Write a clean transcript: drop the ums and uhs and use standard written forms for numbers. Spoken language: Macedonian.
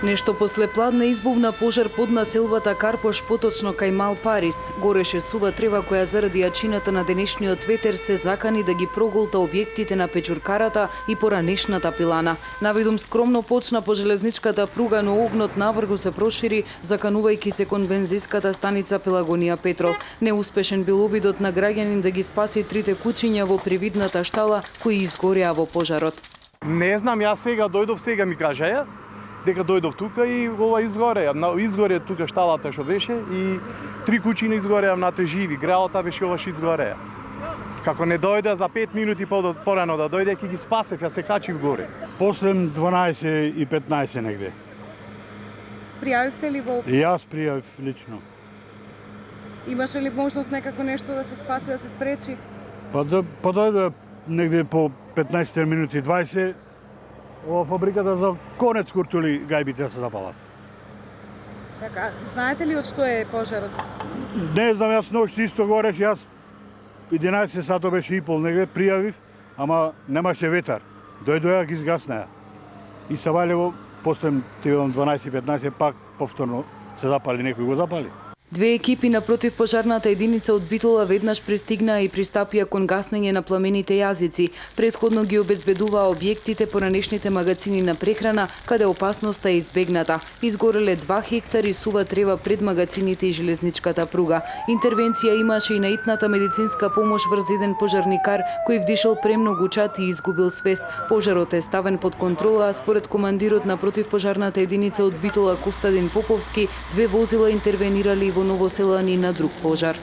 Нешто после пладне избувна пожар под населбата Карпош, поточно кај Мал Парис. Гореше сува трева која заради јачината на денешниот ветер се закани да ги проголта објектите на печуркарата и поранешната пилана. Навидум скромно почна по железничката пруга, но огнот навргу се прошири, заканувајќи се кон бензинската станица Пелагонија Петрол. Неуспешен бил обидот на граѓанин да ги спаси трите кучиња во привидната штала кои изгореа во пожарот. Не знам, јас сега дојдов, сега ми кажеја дека дојдов тука и ова изгореа. Изгоре тука шталата што беше и три кучини изгореа внатре живи. Гралата беше ова што изгореа. Како не дојде за 5 минути порано да дојде, ќе ги спасев, јас се качив горе. После 12 и 15 негде. Пријавивте ли во... И јас пријавив лично. Имаше ли можност некако нешто да се спаси, да се спречи? Па дојде негде по 15 минути 20, ова фабриката за конец курчули гајбите се запалат. Така, знаете ли од што е пожарот? Не знам, јас ношти исто гореш, јас 11 сато беше и пол негде, пријавив, ама немаше ветар. Дојдоја ги изгаснеа. И се валево, после 12-15 пак повторно се запали, некој го запали. Две екипи на противпожарната единица од Битола веднаш пристигнаа и пристапија кон гаснење на пламените јазици. Претходно ги обезбедуваа објектите по ранешните магазини на прехрана, каде опасноста е избегната. Изгореле 2 хектари сува трева пред магазините и железничката пруга. Интервенција имаше и наитната медицинска помош врз еден пожарникар кој вдишал премногу чад и изгубил свест. Пожарот е ставен под контрола, а според командирот на противпожарната единица од Битола Костадин Поповски, 2 возила интервенирали во Новоселани на друг пожар.